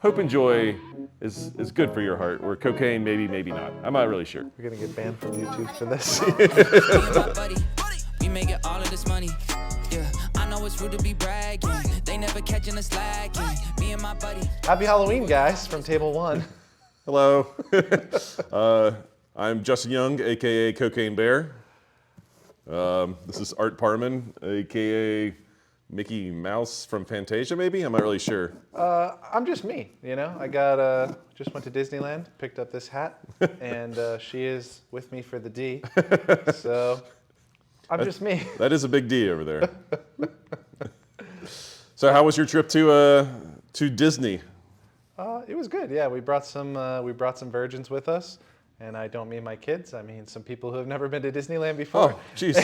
Hope and joy is good for your heart, where cocaine, maybe, maybe not. I'm not really sure. We're gonna get banned from YouTube for this. We making all of this money. Yeah, I know it's rude to be bragging. They never catching us lacking. Me and my buddy. Happy Halloween, guys, from Table 1. Hello. I'm Justin Young, aka Cocaine Bear. This is Art Parman, aka Mickey Mouse from Fantasia, maybe? I'm not really sure. I'm just me, you know. I just went to Disneyland, picked up this hat, and she is with me for the D. So I'm just me. That is a big D over there. So how was your trip to Disney? It was good. Yeah, we brought some virgins with us, and I don't mean my kids. I mean some people who have never been to Disneyland before. Oh, jeez.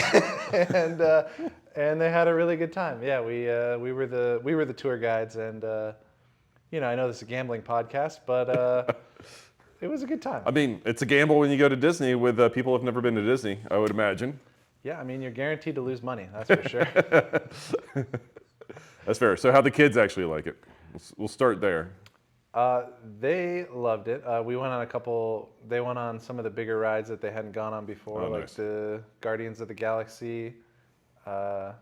and they had a really good time. Yeah, we were the tour guides, and you know, I know this is a gambling podcast, but it was a good time. I mean, it's a gamble when you go to Disney with people who've never been to Disney, I would imagine. Yeah, I mean, you're guaranteed to lose money, that's for sure. That's fair. So how'd the kids actually like it? We'll start there. They loved it. They went on some of the bigger rides that they hadn't gone on before, Oh, like nice. the Guardians of the Galaxy,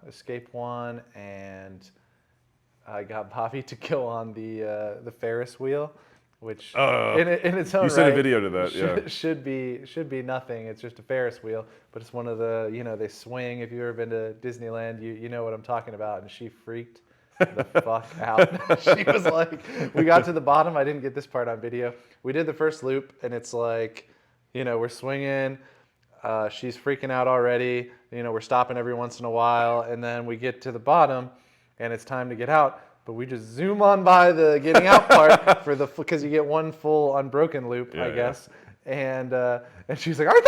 Escape one, and I got Bobby to go on the Ferris wheel, which in its own You sent a right video to that, yeah. should be nothing. It's just a Ferris wheel, but it's one of the, you know, they swing. If you've ever been to Disneyland, you know what I'm talking about. And she freaked the fuck out. She was like, we got to the bottom. I didn't get this part on video. We did the first loop, and it's like, you know, we're swinging. She's freaking out already. You know, we're stopping every once in a while, and then we get to the bottom, and it's time to get out. But we just zoom on by the getting out part because you get one full unbroken loop, Yeah, I guess. And she's like, Arthur!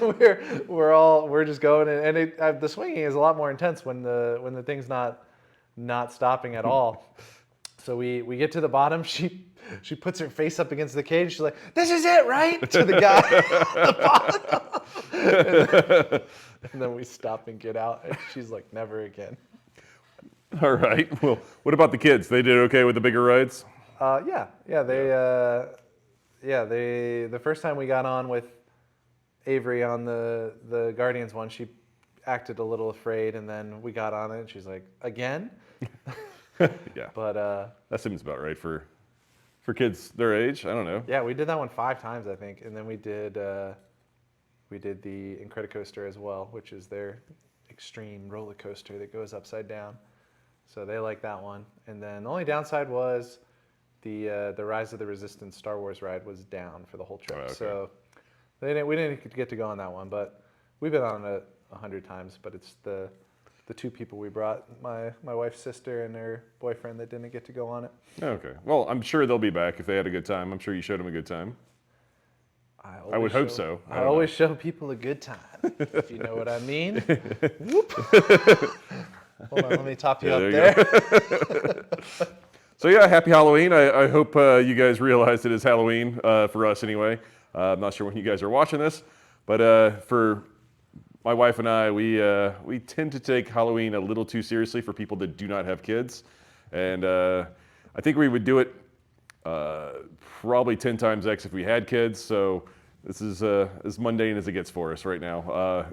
we're just going, and the swinging is a lot more intense when the thing's not stopping at all. So we get to the bottom. She puts her face up against the cage. She's like, "This is it, right?" To the guy at the bottom. And then we stop and get out, and she's like, "Never again." All right. Well, what about the kids? They did okay with the bigger rides? Yeah. The first time we got on with Avery on the Guardians one, she acted a little afraid, and then we got on it, and she's like, "Again?" Yeah. But That seems about right for kids their age. I don't know. yeah, we did that one 5 times, I think, and then we did the Incredicoaster as well, which is their extreme roller coaster that goes upside down. So they like that one. And then the only downside was the Rise of the Resistance Star Wars ride was down for the whole trip. Oh, okay. So we didn't get to go on that one, but we've been on it 100 times. But it's the 2 people we brought, my wife's sister and her boyfriend, that didn't get to go on it. Okay. Well, I'm sure they'll be back if they had a good time. I'm sure you showed them a good time. I would hope so. I always show people a good time, if you know what I mean. Whoop. Hold on, let me top you up there. So yeah, happy Halloween. I hope you guys realized it is Halloween for us anyway. I'm not sure when you guys are watching this, but for my wife and I, we tend to take Halloween a little too seriously for people that do not have kids. And I think we would do it probably 10 times X if we had kids. So this is as mundane as it gets for us right now.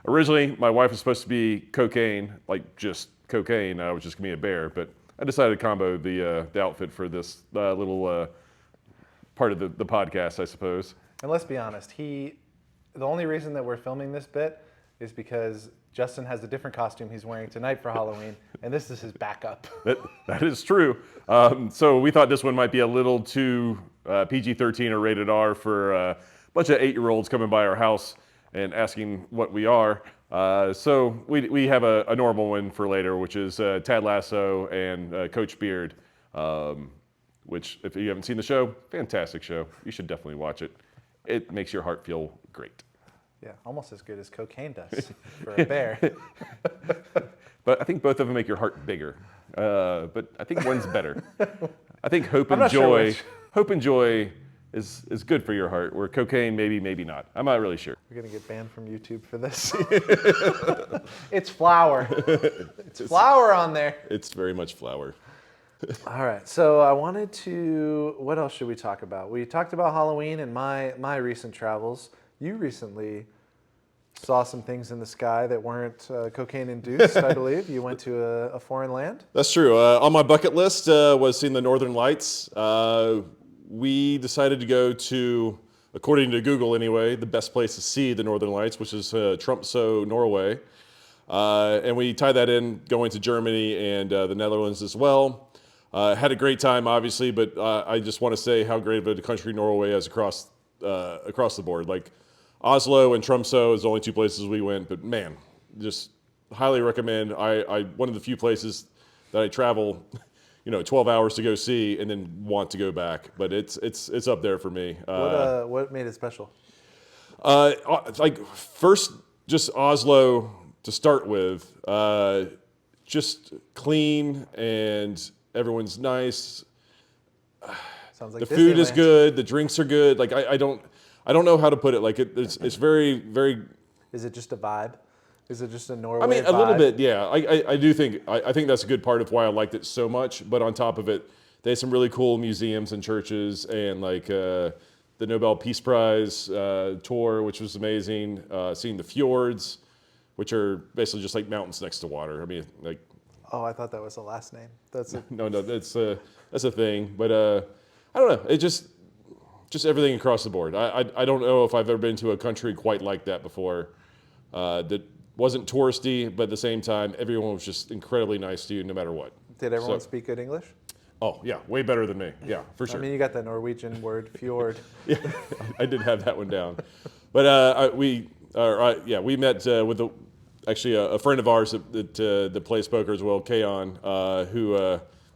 Originally, my wife was supposed to be cocaine, like just cocaine. I was just gonna be a bear, but I decided to combo the outfit for this little part of the podcast, I suppose. And let's be honest, the only reason that we're filming this bit is because Justin has a different costume he's wearing tonight for Halloween, and this is his backup. That is true. So we thought this one might be a little too PG-13 or rated R for a bunch of 8-year-olds coming by our house and asking what we are. So we have a normal one for later, which is Tad Lasso and Coach Beard, which, if you haven't seen the show, fantastic show. You should definitely watch it. It makes your heart feel great. Yeah, almost as good as cocaine does for a bear. But I think both of them make your heart bigger. But I think one's better. I think Hope I'm and not sure Joy. which. Hope and Joy is good for your heart, where cocaine maybe not. I'm not really sure. We're gonna get banned from YouTube for this. It's flour. It's flour on there. It's very much flour. All right, so I wanted to. What else should we talk about? We talked about Halloween and my recent travels. You recently saw some things in the sky that weren't cocaine induced. I believe you went to a foreign land. That's true. On my bucket list was seeing the Northern Lights. We decided to go to, according to Google anyway, the best place to see the Northern Lights, which is Tromsø, Norway. And we tied that in going to Germany and the Netherlands as well. Had a great time, obviously, but I just want to say how great of a country Norway is across the board. Like Oslo and Tromsø is the only two places we went, but man, just highly recommend. I one of the few places that I travel, 12 hours to go see and then want to go back. But it's up there for me. What made it special? Like first, just Oslo to start with. Just clean and everyone's nice. Sounds like the food is Disneyland. good. The drinks are good. Like I don't know how to put it. Like it's very, very. Is it just a vibe? Is it just a Norway I mean, vibe? a little bit, yeah. I do think I think that's a good part of why I liked it so much. But on top of it, they have some really cool museums and churches, and like the Nobel Peace Prize tour, which was amazing. Seeing the fjords, which are basically just like mountains next to water. I mean, like. Oh, I thought that was the last name. That's it. No, that's a thing. But I don't know. It just everything across the board. I don't know if I've ever been to a country quite like that before. That wasn't touristy, but at the same time, everyone was just incredibly nice to you, no matter what. Did everyone speak good English? Oh yeah, way better than me. Yeah, for sure. I mean, you got the Norwegian word fjord. Yeah, I did have that one down. But we met with actually a friend of ours that plays poker as well, Kaon,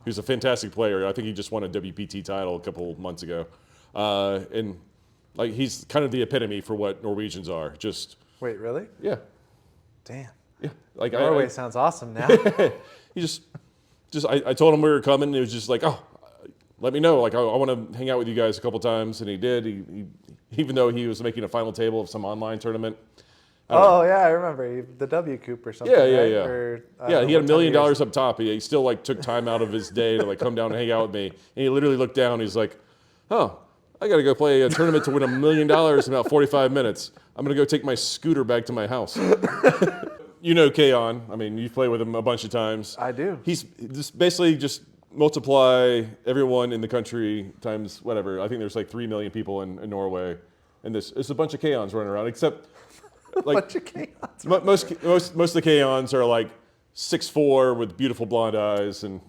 who's a fantastic player. I think he just won a WPT title a couple months ago, and like he's kind of the epitome for what Norwegians are. Just Wait, really? yeah, Damn. yeah. Like Norway sounds awesome now. he just I told him we were coming, and it was just like, oh, let me know. Like I want to hang out with you guys a couple times, and he did. He even though he was making a final table of some online tournament. Oh yeah, I remember the W Coop or something. Yeah. Right? Or, Yeah, he had $1 million up top. He still like took time out of his day to like come down and hang out with me. And he literally looked down. He's like, "Oh, I got to go play a tournament to win $1 million in about 45 minutes. I'm gonna go take my scooter back to my house." Kaon. I mean, you've played with him a bunch of times. I do. He's basically just multiply everyone in the country times whatever. I think there's like 3 million people in Norway, and it's a bunch of Kaons running around, except. Like, bunch of chaos. Most of the Kaons are like 6'4" with beautiful blonde eyes and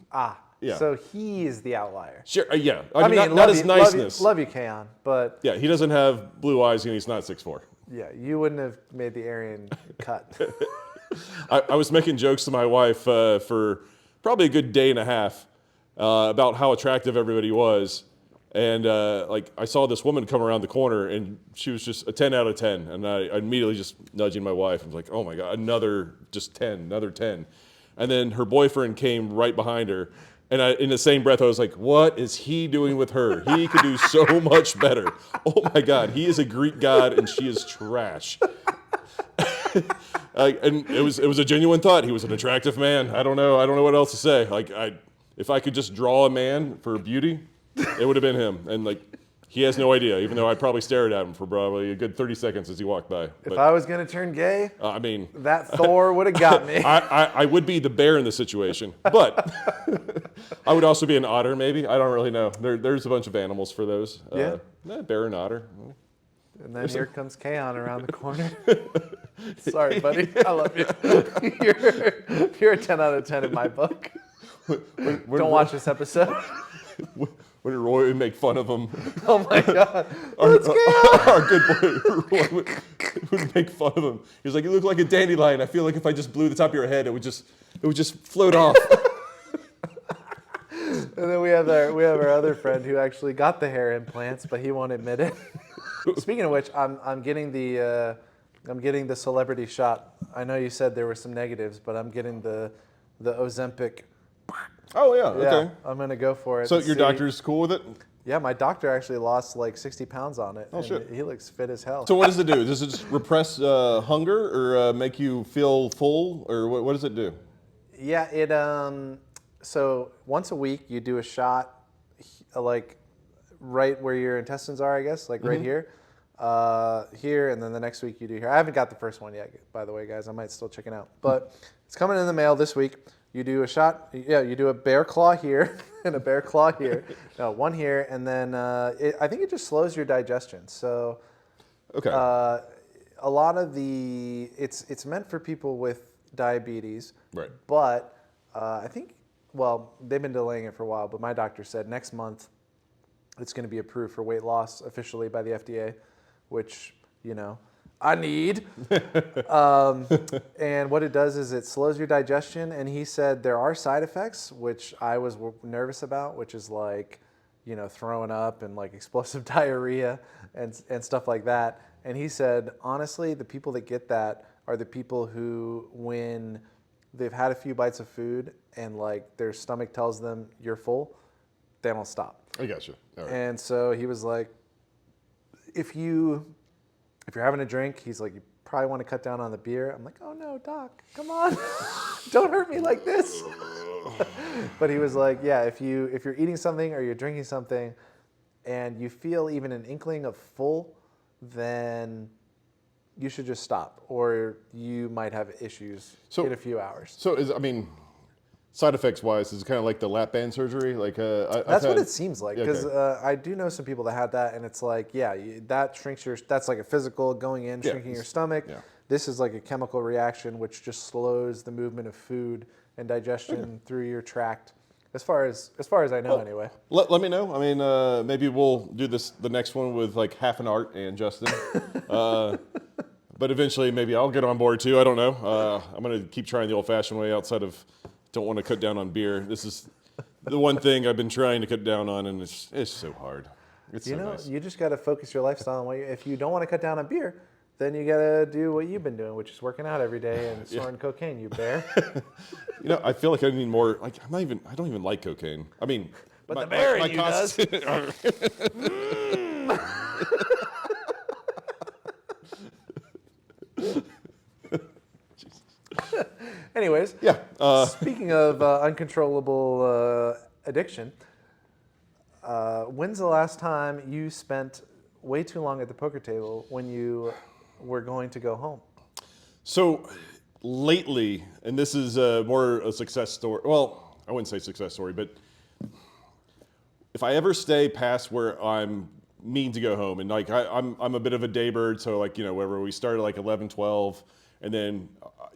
yeah. So he is the outlier. Sure, yeah. I mean, not his niceness. Love you, Kaon, but yeah, he doesn't have blue eyes and he's not 6'4". yeah, you wouldn't have made the Aryan cut. I was making jokes to my wife for probably a good day and a half about how attractive everybody was. And like I saw this woman come around the corner, and she was just a 10 out of 10. And I immediately just nudging my wife. I was like, "Oh my God, another 10." And then her boyfriend came right behind her, and in the same breath, I was like, "What is he doing with her? He could do so much better." Oh my God, he is a Greek god, and she is trash. And it was a genuine thought. He was an attractive man. I don't know what else to say. Like if I could just draw a man for beauty. It would have been him, and like he has no idea. Even though I probably stared at him for probably a good 30 seconds as he walked by. If I was gonna turn gay, I mean, that Thor would have got me. I would be the bear in the situation, but I would also be an otter, maybe. I don't really know. There's a bunch of animals for those. Yeah. Bear and otter. And then here comes Kaon around the corner. Sorry, buddy. I love you. You're a 10 out of 10 in my book. Don't watch this episode. When Roy would make fun of him. Oh my God. Our good boy Roy would make fun of him. He was like, "You look like a dandelion. I feel like if I just blew the top of your head, it would just float off." And then we have our other friend who actually got the hair implants, but he won't admit it. Speaking of which, I'm getting the celebrity shot. I know you said there were some negatives, but I'm getting the Ozempic. Oh yeah, okay. I'm gonna go for it. So to your see. doctor's cool with it? Yeah, my doctor actually lost like 60 pounds on it. Oh, and shit. He looks fit as hell. So what does it do? Does it just repress hunger or make you feel full, or what does it do? Yeah, so once a week you do a shot, like right where your intestines are, I guess, like right here, and then the next week you do here. I haven't got the first one yet, by the way, guys. I might still check it out, but it's coming in the mail this week. You do a shot, you do a bear claw here and a bear claw here. No, one here, and then I think it just slows your digestion. So, Okay. a lot of it's meant for people with diabetes, Right. but I think, well, they've been delaying it for a while, but my doctor said next month it's going to be approved for weight loss officially by the FDA, which, I need. And what it does is it slows your digestion. And he said there are side effects, which I was nervous about, which is like, throwing up and like explosive diarrhea and stuff like that. And he said, honestly, the people that get that are the people who, when they've had a few bites of food and like their stomach tells them you're full, they don't stop. I got you. All right. And so he was like, if you're having a drink, he's like, you probably want to cut down on the beer. I'm like, oh no, doc, come on. Don't hurt me like this. But he was like, yeah, if you're eating something or you're drinking something and you feel even an inkling of full, then you should just stop, or you might have issues in a few hours. So side effects wise, is it kind of like the lap band surgery? Like that's what it seems like, because okay. I do know some people that had that, and it's like, that shrinks that's like a physical going in, shrinking your stomach. Yeah. This is like a chemical reaction which just slows the movement of food and digestion through your tract. As far as I know, anyway. Let me know. Maybe we'll do the next one with like half an art and Justin. But eventually, maybe I'll get on board too. I don't know. I'm gonna keep trying the old-fashioned way. Outside of, don't want to cut down on beer. This is the one thing I've been trying to cut down on, and it's so hard. It's so nice. You just got to focus your lifestyle on if you don't want to cut down on beer, then you got to do what you've been doing, which is working out every day and snorting cocaine. You bear. I feel like I need more. Like I don't even like cocaine. But the bear in you does. Anyways, speaking of uncontrollable addiction, when's the last time you spent way too long at the poker table when you were going to go home? So lately, and this is more a success story. Well, I wouldn't say success story, but if I ever stay past where I'm mean to go home, and like I'm a bit of a day bird, so like wherever we start at like 11, 12, and then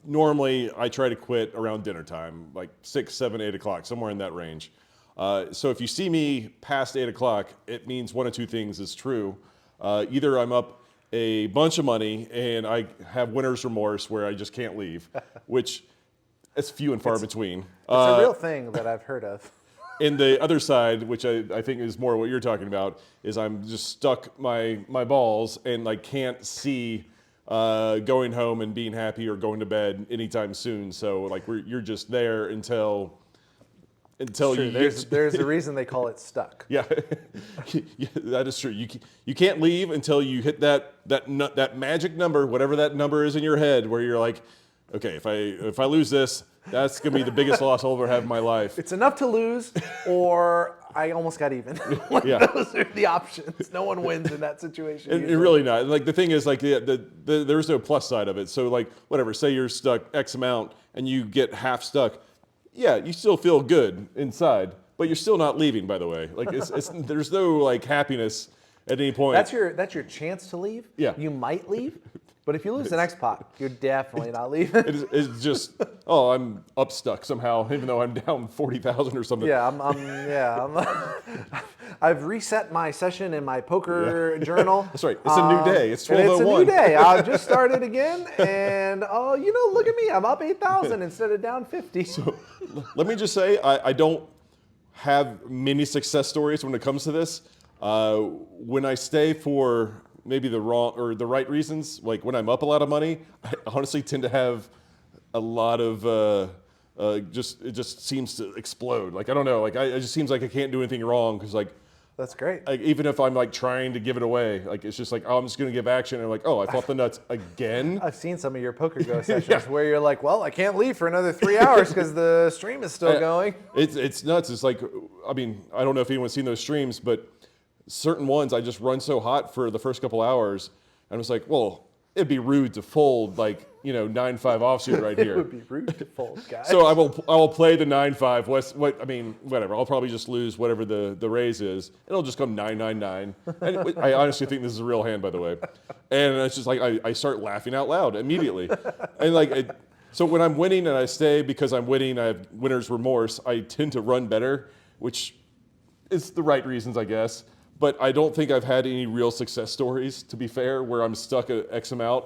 normally I try to quit around dinner time, like 6, 7, 8 o'clock, somewhere in that range. So if you see me past 8 o'clock, it means one of two things is true. Either I'm up a bunch of money and I have winner's remorse where I just can't leave, which it's few and far between. It's a real thing that I've heard of. And the other side, which I think is more what you're talking about, is I'm just stuck my balls and like can't see going home and being happy or going to bed anytime soon. So like you're just there until you. There's a reason they call it stuck. Yeah, that is true. You can't leave until you hit that magic number, whatever that number is in your head, where you're like, okay, if I lose this, that's gonna be the biggest loss I'll ever have in my life. It's enough to lose, or I almost got even. Those are the options. No one wins in that situation. And really not. Like the thing is, like there's no plus side of it. So like whatever, say you're stuck X amount and you get half stuck. Yeah, you still feel good inside, but you're still not leaving. By the way, like there's no like happiness at any point. That's your chance to leave. Yeah, you might leave. But if you lose the next pot, you're definitely not leaving. It's just, I'm up stuck somehow, even though I'm down 40,000 or something. I've reset my session in my poker journal. That's right. It's a new day. It's 12:01. It's a new day. I've just started again, and look at me. I'm up 8,000 instead of down 50. So let me just say, I don't have many success stories when it comes to this. When I stay for maybe the wrong or the right reasons, like when I'm up a lot of money, I honestly tend to have a lot of it just seems to explode. Like I don't know, like it just seems like I can't do anything wrong because like That's great. Like, even if I'm like trying to give it away, like it's just like, oh, I'm just gonna give action. And I'm like, oh, I fought the nuts again. I've seen some of your Poker Go sessions where you're like, well, I can't leave for another 3 hours because the stream is still going. It's nuts. It's like, I mean, I don't know if anyone's seen those streams, but certain ones I just run so hot for the first couple hours, and I was like, well, it'd be rude to fold like 9-5 offsuit right here. It would be rude to fold, guys. So I will play the 9-5. Whatever. I'll probably just lose whatever the raise is. It'll just come 9-9-9. And I honestly think this is a real hand, by the way. And it's just like I start laughing out loud immediately. And so when I'm winning and I stay because I'm winning, I have winner's remorse. I tend to run better, which is the right reasons, I guess. But I don't think I've had any real success stories, to be fair, where I'm stuck at X amount.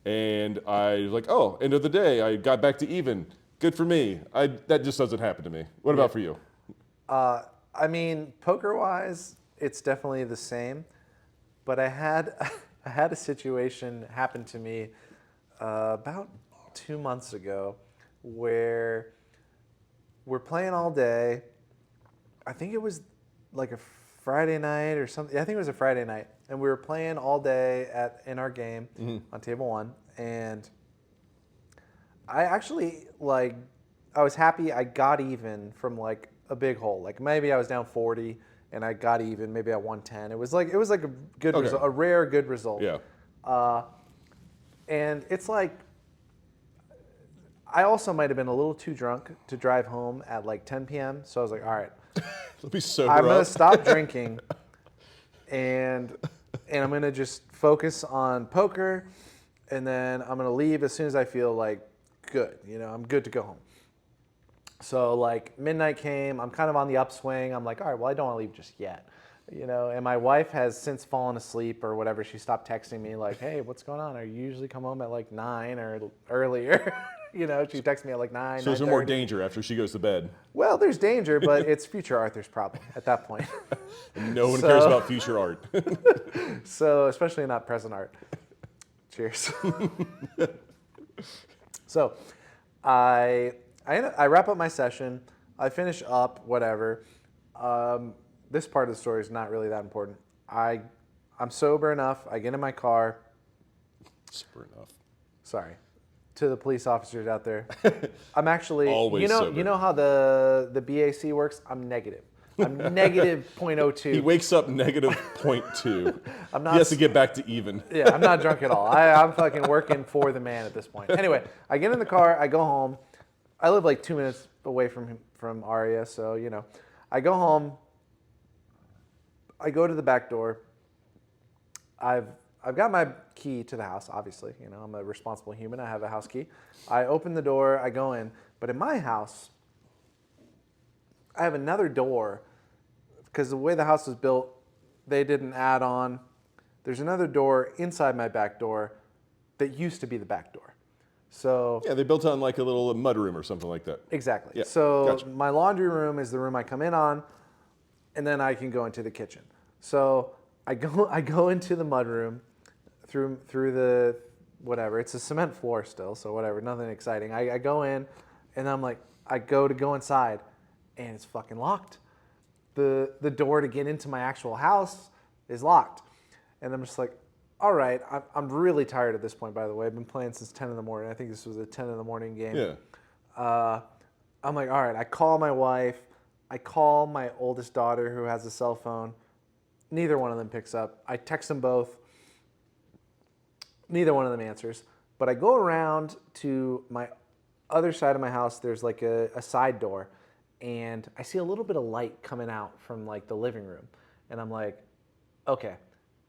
And I was like, oh, end of the day, I got back to even. Good for me. That just doesn't happen to me. What about for you? I mean, poker-wise, it's definitely the same. But I had a situation happen to me about 2 months ago where we're playing all day. I think it was like a Friday night or something. I think it was a Friday night. And we were playing all day in our game on table 1. And I actually, I was happy I got even from like a big hole. Like maybe I was down 40 and I got even, maybe I won 10. It was like a good result, a rare good result. Yeah. And it's like, I also might have been a little too drunk to drive home at like 10 p.m. So I was like, all right. Let me sober I'm going up. to stop drinking and I'm going to just focus on poker, and then I'm going to leave as soon as I feel like good. I'm good to go home. So like midnight came, I'm kind of on the upswing. I'm like, all right, well, I don't want to leave just yet. And my wife has since fallen asleep or whatever. She stopped texting me like, hey, what's going on? You usually come home at like 9 or earlier. She texts me at like 9. So is there more danger after she goes to bed? Well, there's danger, but it's future Arthur's problem at that point. No one cares about future art. So, especially not present art. Cheers. So, I wrap up my session. I finish up, whatever. This part of the story is not really that important. I'm sober enough. I get in my car. Sober enough. Sorry. To the police officers out there. I'm actually, Always sober. You know how the BAC works? I'm negative. I'm negative 0.02. He wakes up negative 0.2. He has to get back to even. Yeah, I'm not drunk at all. I'm fucking working for the man at this point. Anyway, I get in the car, I go home. I live like 2 minutes away from Aria, so I go home. I go to the back door. I've got my key to the house, obviously. I'm a responsible human. I have a house key. I open the door, I go in. But in my house, I have another door because the way the house was built, they didn't add on. There's another door inside my back door that used to be the back door. So yeah, they built on like a little mud room or something like that. Exactly. Yeah, So gotcha. My laundry room is the room I come in on, and then I can go into the kitchen. So I go into the mud room through the whatever. It's a cement floor still, so whatever, nothing exciting. I go in, and I'm like, I go inside, and it's fucking locked. The door to get into my actual house is locked. And I'm just like, all right, I'm really tired at this point, by the way. I've been playing since 10 in the morning. I think this was a 10 in the morning game. Yeah. I'm like, all right, I call my wife. I call my oldest daughter who has a cell phone. Neither one of them picks up. I text them both. Neither one of them answers. But I go around to my other side of my house. There's like a side door. And I see a little bit of light coming out from like the living room. And I'm like, okay,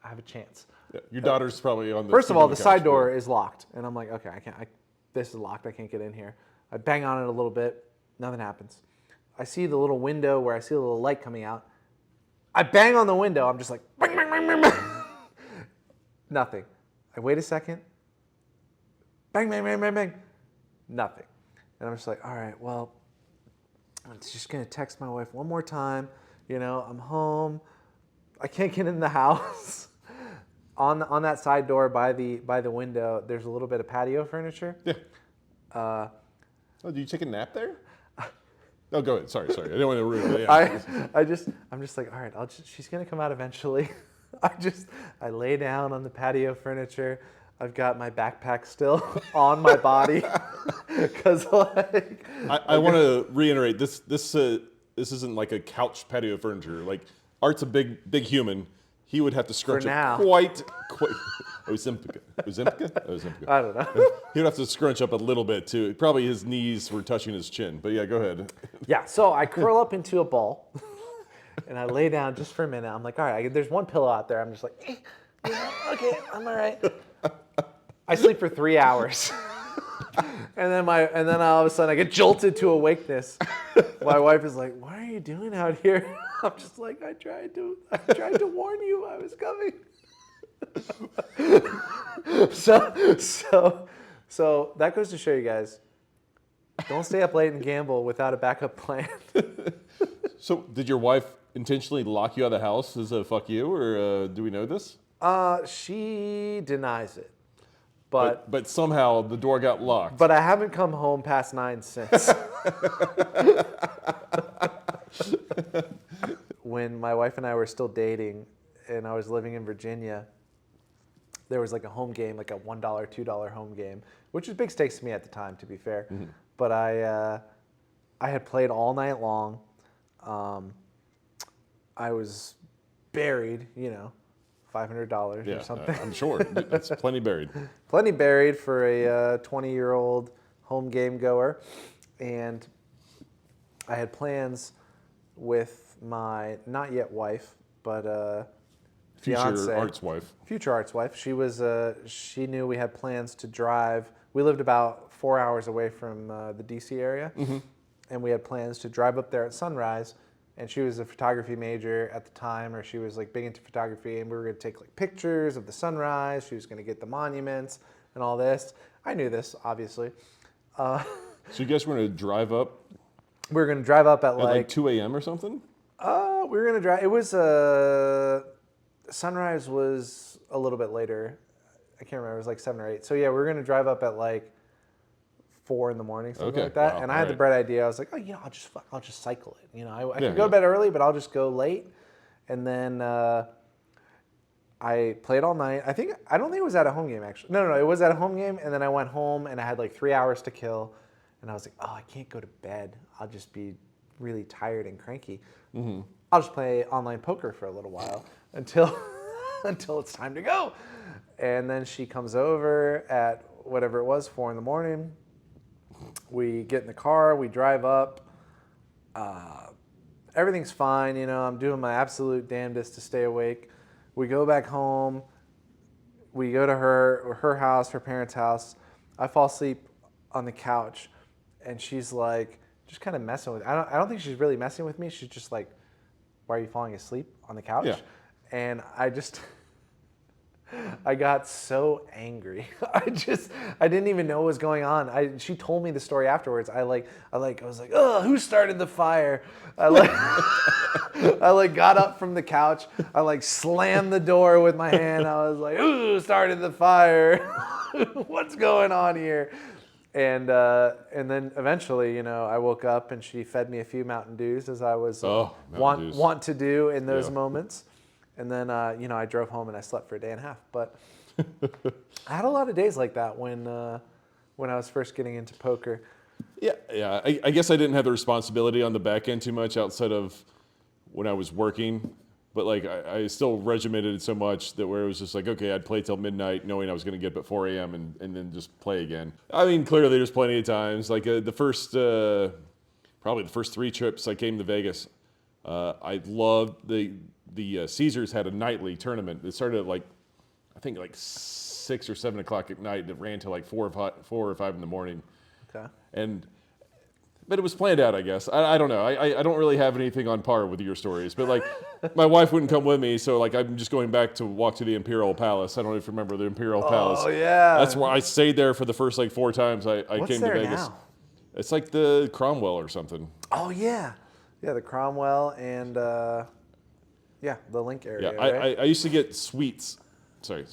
I have a chance. Yeah. Your daughter's probably on the First of all, the couch, side door is locked. And I'm like, okay, this is locked. I can't get in here. I bang on it a little bit. Nothing happens. I see the little window where I see a little light coming out. I bang on the window. I'm just like, bang, bang, bang, bang, bang. Nothing. I wait a second. Bang, bang, bang, bang, bang. Nothing. And I'm just like, all right, well, I'm just going to text my wife one more time. I'm home. I can't get in the house. On that side door by the window, there's a little bit of patio furniture. Yeah. Oh, do you take a nap there? Oh, go ahead. Sorry. I didn't want to ruin it. Yeah. I'm just like, all right, she's gonna come out eventually. I lay down on the patio furniture. I've got my backpack still on my body because like. I want to reiterate this isn't like a couch patio furniture. Like Art's a big human. He would have to scrunch up quite. Ozempic. I don't know. He would have to scrunch up a little bit too. Probably his knees were touching his chin. But yeah, go ahead. Yeah, so I curl up into a ball, and I lay down just for a minute. I'm like, all right, there's one pillow out there. I'm just like, okay, I'm all right. I sleep for 3 hours, and then all of a sudden I get jolted to awakeness. My wife is like, "What are you doing out here?" I'm just like, I tried to warn you I was coming. So that goes to show you guys, don't stay up late and gamble without a backup plan. So did your wife intentionally lock you out of the house as a fuck you, or do we know this? She denies it. But somehow the door got locked. But I haven't come home past 9 since. When my wife and I were still dating and I was living in Virginia, there was like a home game, like a $1, $2 home game, which was big stakes to me at the time, to be fair. Mm-hmm. But I had played all night long. I was buried, $500 or something. I'm sure. That's plenty buried. Plenty buried for a 20-year-old home game goer. And I had plans with my not yet wife, but fiance. Future Art's wife. She knew we had plans to drive. We lived about 4 hours away from the DC area. Mm-hmm. And we had plans to drive up there at sunrise. And she was a photography major at the time, or she was like big into photography, and we were going to take like pictures of the sunrise. She was going to get the monuments and all this. I knew this, obviously. So you guys were going to drive up? We were going to drive up at like 2 a.m. or something? We were going to drive. It was sunrise was a little bit later. I can't remember. It was like 7 or 8. So yeah, we were going to drive up at like 4 in the morning, something like that. Wow. And I had the bright idea. I was like, I'll just cycle it. I can go to bed early, but I'll just go late. And then I played all night. I don't think it was at a home game, actually. No, it was at a home game. And then I went home and I had like 3 hours to kill. And I was like, I can't go to bed. I'll just be really tired and cranky. Mm-hmm. I'll just play online poker for a little while until it's time to go. And then she comes over at whatever it was, 4 in the morning. We get in the car, we drive up. Everything's fine, I'm doing my absolute damnedest to stay awake. We go back home. We go to her house, her parents' house. I fall asleep on the couch, and she's like, just kind of messing with me. I don't think she's really messing with me. She's just like, why are you falling asleep on the couch? Yeah. And I got so angry. I didn't even know what was going on. She told me the story afterwards. I was like, oh, who started the fire? I got up from the couch. I slammed the door with my hand. I was like, who started the fire? What's going on here? And then eventually, I woke up and she fed me a few Mountain Dews, as I was want to do in those moments. And then, I drove home and I slept for a day and a half. But I had a lot of days like that when I was first getting into poker. Yeah. I guess I didn't have the responsibility on the back end too much outside of when I was working. But I still regimented it so much that where it was just like, okay, I'd play till midnight knowing I was going to get up at 4 a.m. and then just play again. I mean, clearly there's plenty of times. Probably the first 3 trips I came to Vegas, I loved the Teasers had a nightly tournament. It started at I think 6 or 7 o'clock at night. And it ran till 4 or 5 in the morning. Okay. But it was planned out, I guess. I don't know. I don't really have anything on par with your stories. But my wife wouldn't come with me, so I'm just going back to walk to the Imperial Palace. I don't know if you remember the Imperial Palace. Oh yeah. That's where I stayed there for the first 4 times I What's came to there Vegas. Now? It's like the Cromwell or something. Oh yeah. Yeah, the Cromwell and the Link area. Yeah, right? I used to get sweets, staying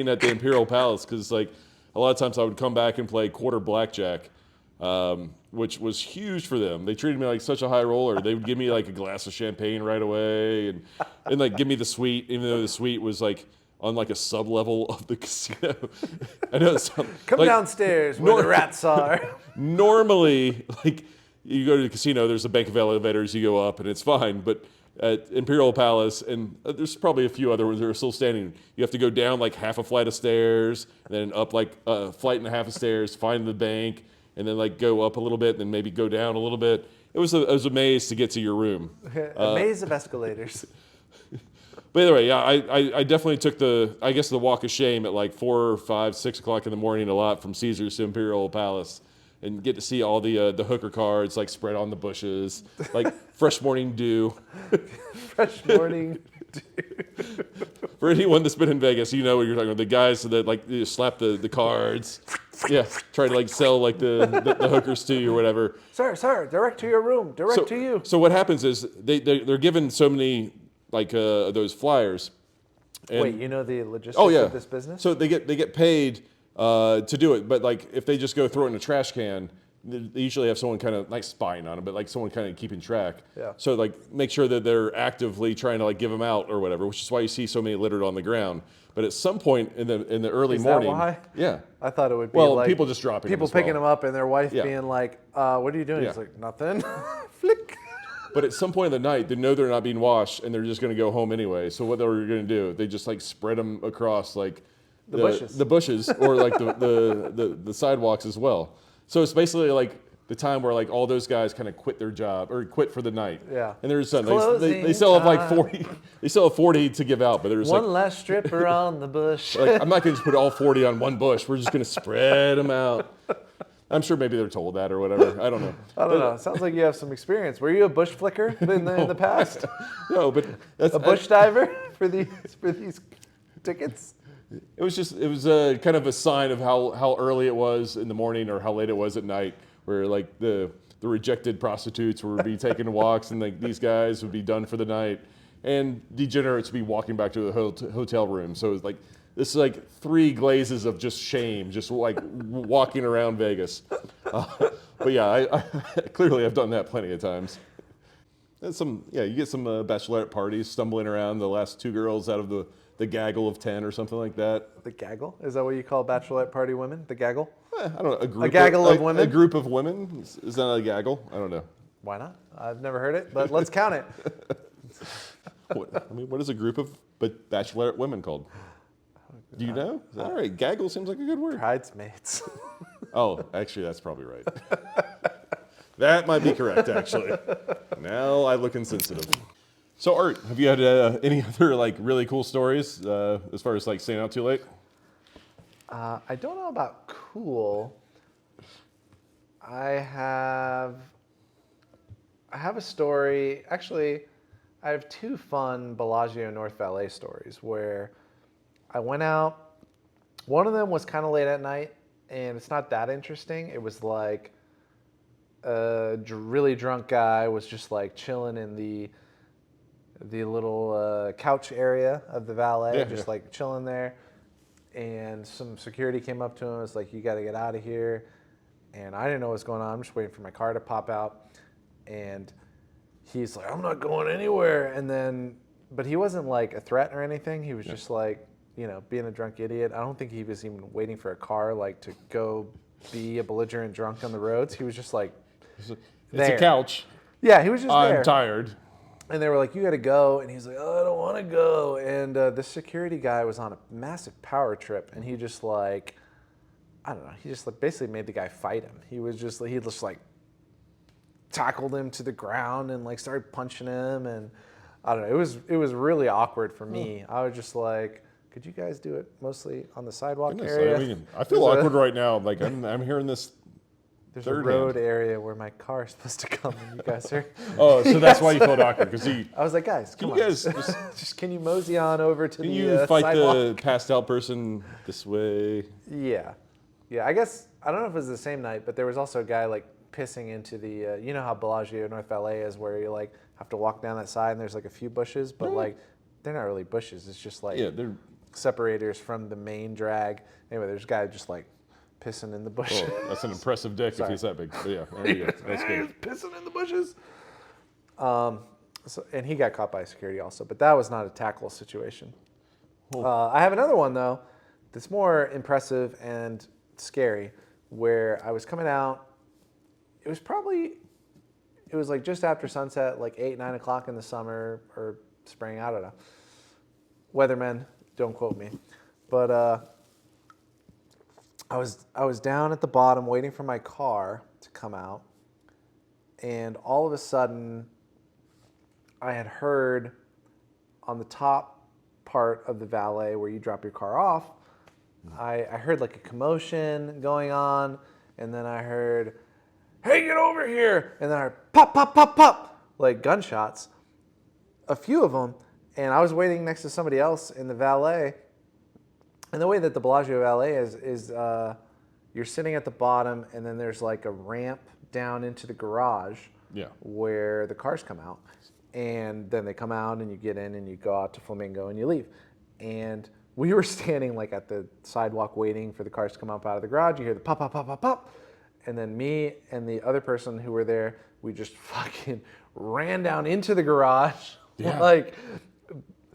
at the Imperial Palace because a lot of times I would come back and play quarter blackjack, which was huge for them. They treated me like such a high roller. They would give me like a glass of champagne right away, and like give me the suite, even though the suite was like on like a sub level of the casino. I know it's Come like, downstairs where the rats are. Normally, like you go to the casino, there's a bank of elevators, you go up, and it's fine. But at Imperial Palace, and there's probably a few other ones that are still standing, you have to go down like half a flight of stairs, and then up like a flight and a half of stairs, find the bank, and then like go up a little bit, and then maybe go down a little bit. It was a maze to get to your room. A maze of escalators. But anyway, yeah, I definitely took the walk of shame at like 4, 5, 6 o'clock in the morning a lot from Caesars to Imperial Palace, and get to see all the hooker cards like spread on the bushes, like fresh morning dew. Fresh morning dew. For anyone that's been in Vegas, you know what you're talking about. The guys that like you slap the cards, yeah, try to like sell like the hookers to you or whatever. Sir, direct to your room, direct to you. So what happens is they're given so many like those flyers. And, wait, you know the logistics of this business? So they get paid to do it, but like if they just go throw it in a trash can, they usually have someone kind of like spying on them, but like someone kind of keeping track. Yeah. So like make sure that they're actively trying to like give them out or whatever, which is why you see so many littered on the ground. But at some point in the early morning, that why? Yeah. I thought it would be like people just dropping people them as picking them up and their wife being like, "What are you doing?" Yeah. He's like, "Nothing." Flick. But at some point in the night, they know they're not being washed, and they're just going to go home anyway. So what they're going to do? They just like spread them across like the bushes, or like the sidewalks as well. So it's basically like the time where like all those guys kind of quit their job or quit for the night. Yeah. And there's they still have like 40. They still have 40 to give out, but there's one like last stripper on the bush. like I'm not going to just put all 40 on one bush. We're just going to spread them out. I'm sure maybe they're told that or whatever. I don't know. I don't know. Sounds like you have some experience. Were you a bush flicker in the past? No, but that's A bush diver for these tickets? It was kind of a sign of how early it was in the morning or how late it was at night, where like the rejected prostitutes would be taking walks, and like these guys would be done for the night, and degenerates would be walking back to the hotel room. So it was like this is like 3 glazes of just shame, just like walking around Vegas. But yeah, I clearly I've done that plenty of times. And you get some bachelorette parties stumbling around, the last 2 girls out of the gaggle of 10 or something like that. The gaggle? Is that what you call bachelorette party women? The gaggle? I don't know. A gaggle of women? A group of women? Is that a gaggle? I don't know. Why not? I've never heard it, but let's count it. What is a group of bachelorette women called? Do you know? All right, gaggle seems like a good word. Bridesmaids. Oh, actually, that's probably right. That might be correct, actually. Now I look insensitive. So, Art, have you had any other like really cool stories as far as like staying out too late? I don't know about cool. I have a story. Actually, I have 2 fun Bellagio North Valet stories where I went out. One of them was kind of late at night, and it's not that interesting. It was like a really drunk guy was just like chilling in the little couch area of the valet, like chilling there. And some security came up to him. It's like, "You got to get out of here." And I didn't know what's going on. I'm just waiting for my car to pop out. And he's like, "I'm not going anywhere." And then, but he wasn't like a threat or anything. He was just like, being a drunk idiot. I don't think he was even waiting for a car like to go be a belligerent drunk on the roads. He was just like, it's a couch. Yeah, he was just there. I'm tired. And they were like, "You got to go." And he's like, "Oh, I don't want to go." And the security guy was on a massive power trip, and he just like, I don't know, he just like basically made the guy fight him. He just like tackled him to the ground and like started punching him, and I don't know. It was really awkward for me. I was just like, could you guys do it mostly on the sidewalk area? I feel awkward right now. Like I'm hearing this. There's a road area where my car is supposed to come, and you guys are. Oh, so that's why you felt awkward, because I was like, "Guys, come on, just can you mosey on over to the sidewalk? Can you fight the passed out person this way?" Yeah. I guess I don't know if it was the same night, but there was also a guy like pissing into the. You know how Bellagio North Valet is, where you like have to walk down that side, and there's like a few bushes, but like they're not really bushes. It's just like they're separators from the main drag. Anyway, there's a guy just like pissing in the bushes. Oh, that's an impressive dick if he's that big. But yeah, there you go. That's good. Pissing in the bushes. And he got caught by security also, but that was not a tackle situation. I have another one though that's more impressive and scary, where I was coming out. It was like just after sunset, like 8, 9 o'clock in the summer or spring. I don't know. Weathermen, don't quote me, but I was down at the bottom waiting for my car to come out, and all of a sudden, I had heard on the top part of the valet where you drop your car off, I heard like a commotion going on, and then I heard, "Hey, get over here!" And then I heard pop, pop, pop, pop, like gunshots, a few of them, and I was waiting next to somebody else in the valet. And the way that the Bellagio valet is you're sitting at the bottom, and then there's like a ramp down into the garage where the cars come out. And then they come out and you get in and you go out to Flamingo and you leave. And we were standing like at the sidewalk waiting for the cars to come up out of the garage. You hear the pop, pop, pop, pop, pop. And then me and the other person who were there, we just fucking ran down into the garage. Yeah. Like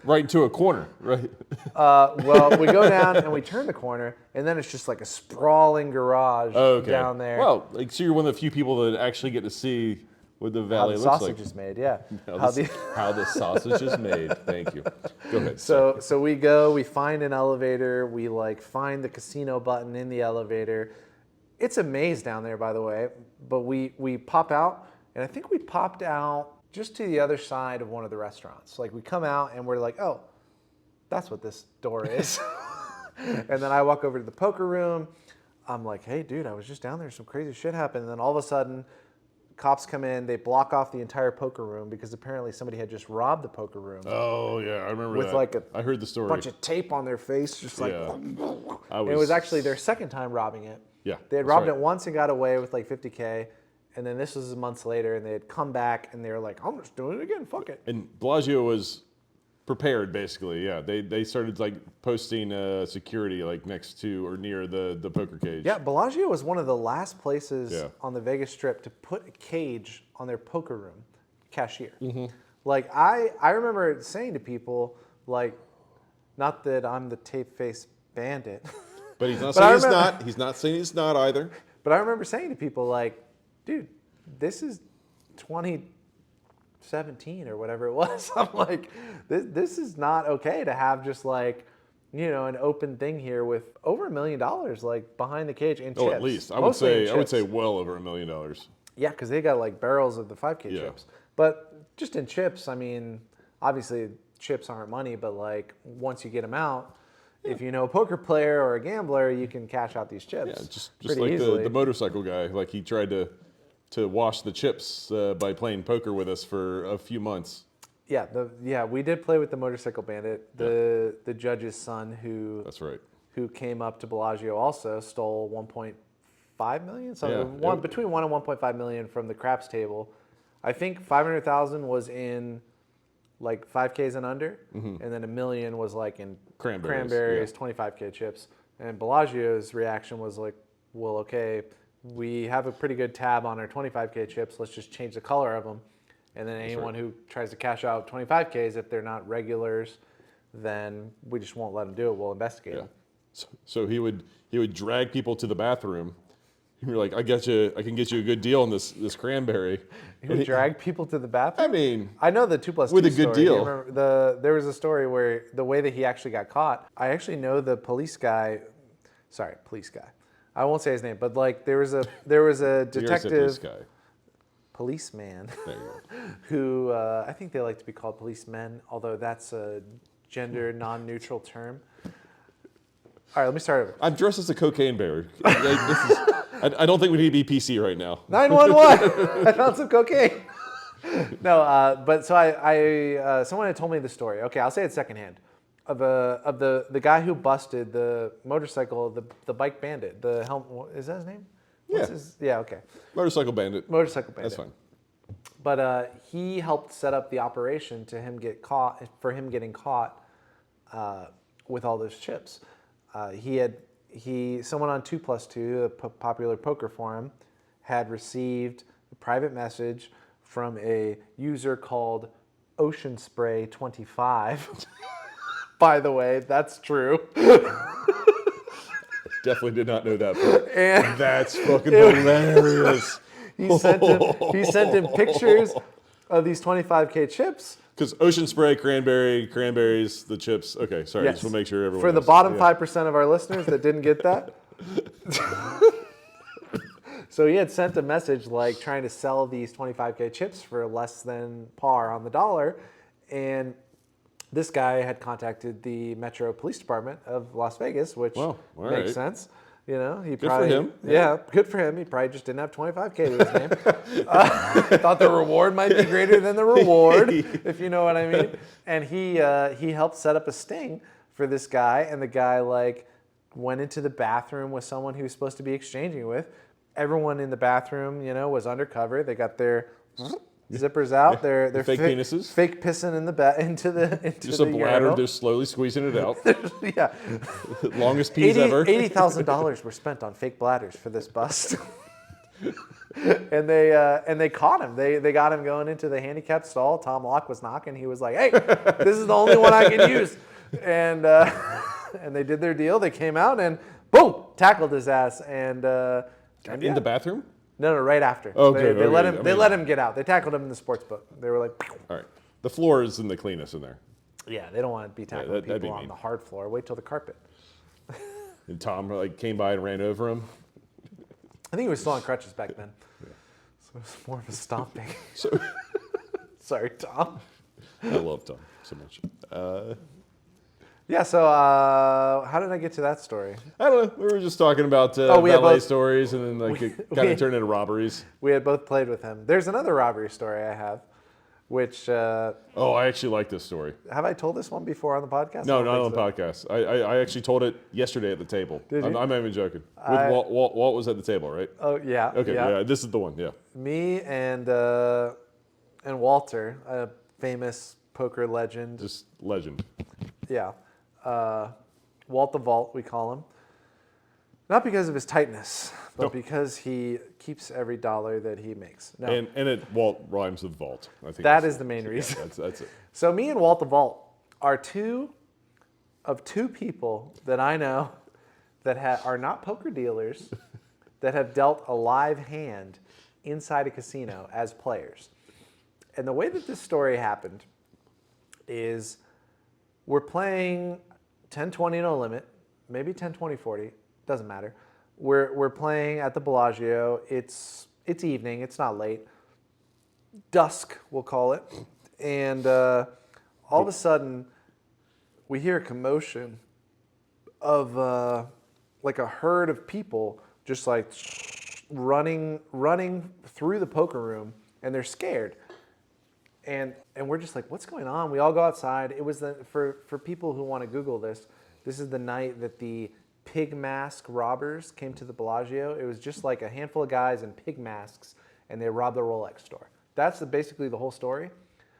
right into a corner, right? Well, we go down and we turn the corner, and then it's just like a sprawling garage down there. Well, like, so you're one of the few people that actually get to see what the valet how the looks sausage like. is made, yeah. How the sausage is made. Thank you. Go ahead. So we find an elevator. We like find the casino button in the elevator. It's a maze down there, by the way. But we pop out, and I think we popped out just to the other side of one of the restaurants. Like we come out and we're like, oh, that's what this door is. And then I walk over to the poker room. I'm like, hey, dude, I was just down there. Some crazy shit happened. And then all of a sudden, cops come in. They block off the entire poker room because apparently somebody had just robbed the poker room. Oh, yeah, I remember with that. Like I heard the story. Bunch of tape on their face, just like. Yeah. And it was actually their second time robbing it. Yeah. They had robbed it once and got away with like $50K. And then this was months later, and they had come back, and they were like, I'm just doing it again, fuck it. And Bellagio was prepared, basically, yeah. They started like posting security like next to or near the poker cage. Yeah, Bellagio was one of the last places on the Vegas Strip to put a cage on their poker room cashier. Mm-hmm. Like, I remember saying to people, like, not that I'm the tape-faced bandit. But he's not saying he's not. He's not saying he's not either. But I remember saying to people, like, dude, this is 2017 or whatever it was. I'm like, this is not okay to have just like, you know, an open thing here with over $1 million like behind the cage and chips. Oh, at least I would say well over $1 million. Yeah, because they got like barrels of the 5K chips. But just in chips, I mean, obviously chips aren't money, but like once you get them out, if you know a poker player or a gambler, you can cash out these chips. Yeah, just like easily. the motorcycle guy, like he tried to wash the chips by playing poker with us for a few months. Yeah, we did play with the motorcycle bandit. The judge's son That's right. who came up to Bellagio also stole 1.5 million, between 1 and 1.5 million from the craps table. I think 500,000 was in like 5Ks and under, and then $1 million was like in cranberries, 25K chips. And Bellagio's reaction was like, well, okay, we have a pretty good tab on our 25K chips. Let's just change the color of them. And then anyone who tries to cash out 25Ks, if they're not regulars, then we just won't let them do it. We'll investigate them. So he would drag people to the bathroom. You were like, I can get you a good deal on this cranberry. He would drag people to the bathroom? I mean, I know the 2+2 with a good story. deal. There was a story where the way that he actually got caught, I actually know the police guy. I won't say his name, but like there was a detective, policeman, who I think they like to be called policemen, although that's a gender non-neutral term. All right, let me start over. I'm dressed as a cocaine bearer. I don't think we need to be PC right now. 911. I found some cocaine. No, but so I someone had told me the story. Okay, I'll say it secondhand. Of the guy who busted the motorcycle, the bike bandit, the helmet. Is that his name? Okay. Motorcycle bandit. Motorcycle bandit. That's fine. But he helped set up the operation for him getting caught with all those chips. He someone on 2+2, a popular poker forum, had received a private message from a user called Ocean Spray 25. By the way, that's true. Definitely did not know that part. And That's fucking hilarious. he sent him pictures of these 25K chips. Because Ocean Spray, cranberries, the chips. Okay, sorry. Yes. Just want to make sure everyone For the knows. bottom 5% of our listeners that didn't get that. So he had sent a message like trying to sell these 25K chips for less than par on the dollar. And this guy had contacted the Metro Police Department of Las Vegas, which Well, all makes right. sense. You know, he for probably, him. Yeah, good for him. He probably just didn't have 25K to his name. Thought the reward might be greater than the reward, if you know what I mean. And he helped set up a sting for this guy, and the guy like went into the bathroom with someone he was supposed to be exchanging with. Everyone in the bathroom, you know, was undercover. They got their zippers out. Their Fake penises. fake pissing in into Just the a bladder, urinal. just slowly squeezing it out. Yeah. Longest piece ever. $80,000 were spent on fake bladders for this bust. and they caught him. They got him going into the handicapped stall. Tom Locke was knocking. He was like, "Hey, this is the only one I can use." And they did their deal. They came out and boom, tackled his ass. And In the bathroom? no, right after. Okay, They let okay. him. They let him get out. They tackled him in the sports book. They were like, "Pew." All right. The floor isn't the cleanest in there. Yeah, they don't want to be tackling that'd be people on mean. the hard floor. Wait till the carpet. And Tom like came by and ran over him. I think he was still on crutches back then. So it was more of a stomping. So Sorry, Tom. I love Tom so much. Yeah, so how did I get to that story? I don't know. We were just talking about we had valet both- stories, and then like it kind of turned into robberies. We had both played with him. There's another robbery story I have, which, Oh, I actually like this story. have I told this one before on the podcast? No, I don't not on think the podcast. I actually told it yesterday at the table. Did you? I'm not even joking. With Walt was at the table, right? Oh, yeah. Okay, yeah. This is the one. Yeah. Me and Walter, a famous poker legend. Just legend. Yeah. Walt the Vault, we call him. Not because of his tightness, but No. because he keeps every dollar that he makes. No, And Walt rhymes with vault. I think that that's is the main reason. That's it. So me and Walt the Vault are two people that I know that are not poker dealers that have dealt a live hand inside a casino as players. And the way that this story happened is we're playing 10-20 no limit, maybe 10-20-40, doesn't matter. We're playing at the Bellagio. It's evening, it's not late. Dusk, we'll call it. And all of a sudden, we hear a commotion of like a herd of people just like running through the poker room, and they're scared. And we're just like, what's going on? We all go outside. It was for people who want to Google this, this is the night that the pig mask robbers came to the Bellagio. It was just like a handful of guys in pig masks, and they robbed the Rolex store. That's basically the whole story.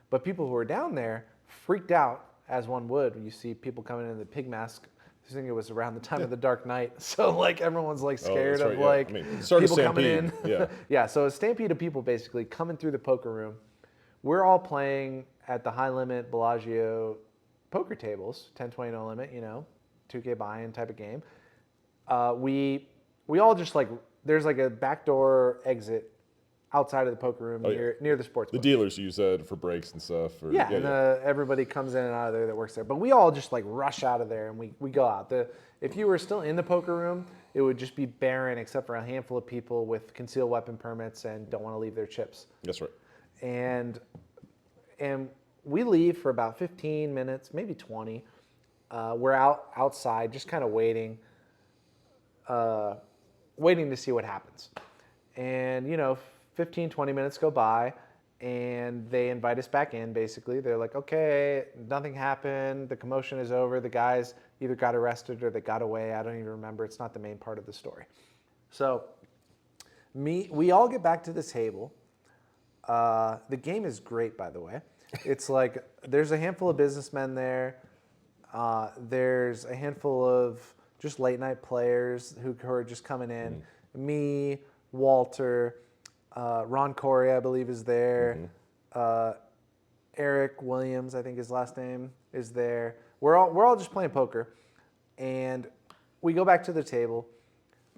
But people who were down there freaked out, as one would. You see people coming in the pig mask. I think it was around the time of the Dark Knight. So like everyone's like scared that's of right, yeah. like I mean, it started people coming in. stampede, yeah. Yeah, so a stampede of people basically coming through the poker room. We're all playing at the high limit Bellagio poker tables, 10-20 no limit, you know, 2K buy-in type of game. We all just like, there's like a backdoor exit outside of the poker room near the sports The book. dealers use that for breaks and stuff. Or, Yeah, and everybody comes in and out of there that works there. But we all just like rush out of there and we go out. If you were still in the poker room, it would just be barren except for a handful of people with concealed weapon permits and don't want to leave their chips. That's right. And we leave for about 15 minutes, maybe 20. We're outside just kind of waiting to see what happens. And, you know, 15, 20 minutes go by, and they invite us back in, basically. They're like, okay, nothing happened. The commotion is over. The guys either got arrested or they got away. I don't even remember. It's not the main part of the story. So we all get back to the table. The game is great, by the way. It's like there's a handful of businessmen there. There's a handful of just late night players who are just coming in. Me, Walter, Ron Corey, I believe, is there. Eric Williams, I think his last name, is there. We're all just playing poker, and we go back to the table.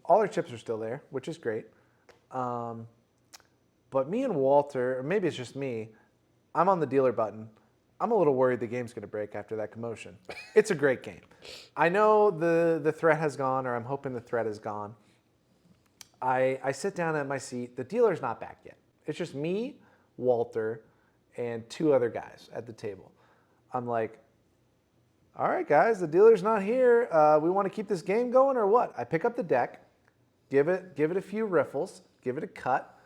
All our chips are still there, which is great. But me and Walter, or maybe it's just me, I'm on the dealer button. I'm a little worried the game's going to break after that commotion. It's a great game. I know the threat has gone, or I'm hoping the threat is gone. I sit down at my seat. The dealer's not back yet. It's just me, Walter, and 2 other guys at the table. I'm like, all right, guys, the dealer's not here. We want to keep this game going or what? I pick up the deck, give it a few riffles, give it a cut,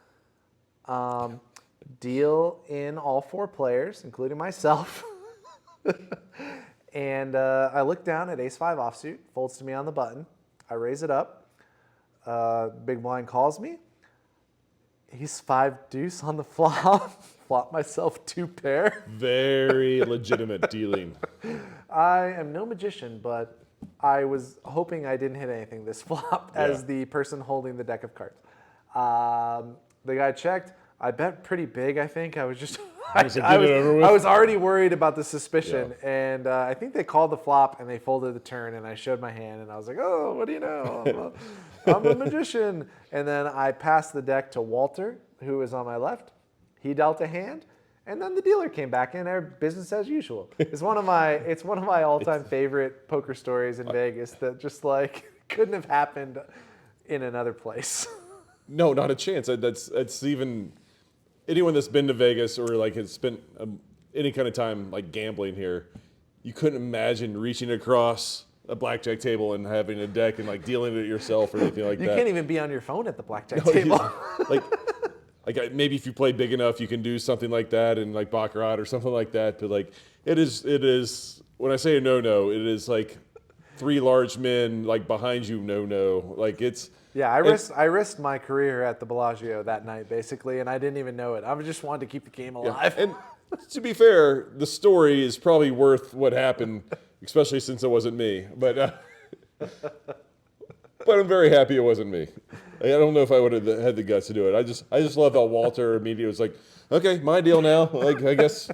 deal in all 4 players, including myself. And I look down at ace-5 offsuit, folds to me on the button. I raise it up. Big blind calls me. Ace-5 deuce on the flop. Flop myself 2 pair. Very legitimate dealing. I am no magician, but I was hoping I didn't hit anything this flop as the person holding the deck of cards. The guy checked. I bet pretty big, I think. I was just... I was already worried about the suspicion, and I think they called the flop and they folded the turn, and I showed my hand, and I was like, "Oh, what do you know? I'm a magician." And then I passed the deck to Walter, who was on my left. He dealt a hand, and then the dealer came back in. Our business as usual. It's one of my all-time favorite poker stories in Vegas that just like couldn't have happened in another place. No, not a chance. That's even anyone that's been to Vegas or like has spent any kind of time like gambling here, you couldn't imagine reaching across a blackjack table and having a deck and like dealing it yourself or anything like that. You can't even be on your phone at the blackjack table. Like maybe if you play big enough, you can do something like that and like baccarat or something like that. But like it is when I say a no, it is like 3 large men like behind you. No, like it's. Yeah, I risked my career at the Bellagio that night, basically, and I didn't even know it. I just wanted to keep the game alive. Yeah. And to be fair, the story is probably worth what happened, especially since it wasn't me. But I'm very happy it wasn't me. I don't know if I would have had the guts to do it. I just love how Walter immediately was like, "Okay, my deal now. Like I guess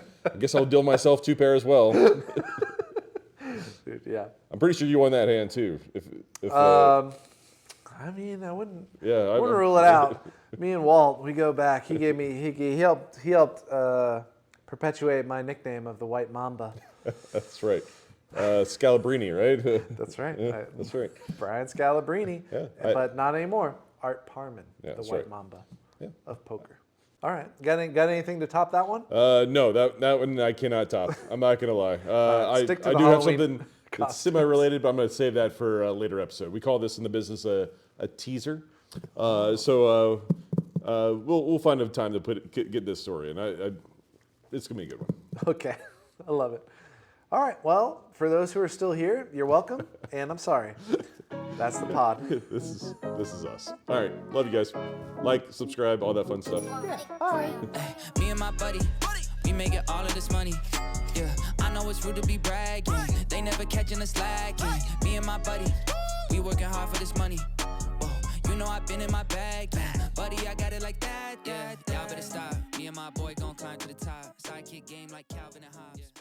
I'll deal myself 2 pair as well." Dude, yeah. I'm pretty sure you won that hand too. I mean, I wouldn't I rule it out. Me and Walt, we go back. He helped perpetuate my nickname of the White Mamba. That's right. Scalabrini, right? That's right. Yeah, that's right. Brian Scalabrini, but not anymore. Art Parman, the White right. Mamba of poker. All right, got anything to top that one? No, that one I cannot top. I'm not gonna lie. I do have Halloween something that's semi-related, but I'm gonna save that for a later episode. We call this in the business a teaser. So we'll find a time to get this story, and it's gonna be a good one. Okay, I love it. All right, well, for those who are still here, you're welcome, and I'm sorry. That's the pod. This is us. All right, love you guys. Like, subscribe, all that fun stuff. Bye. Me and my buddy, we making all of this money. Yeah, I know it's rude to be bragging. They never catching us slacking. Me and my buddy, we working hard for this money. Whoa, you know I've been in my bag. Yeah. Buddy, I got it like that. Yeah, y'all better stop. Me and my boy gon' climb to the top. Sidekick game like Calvin and Hobbes.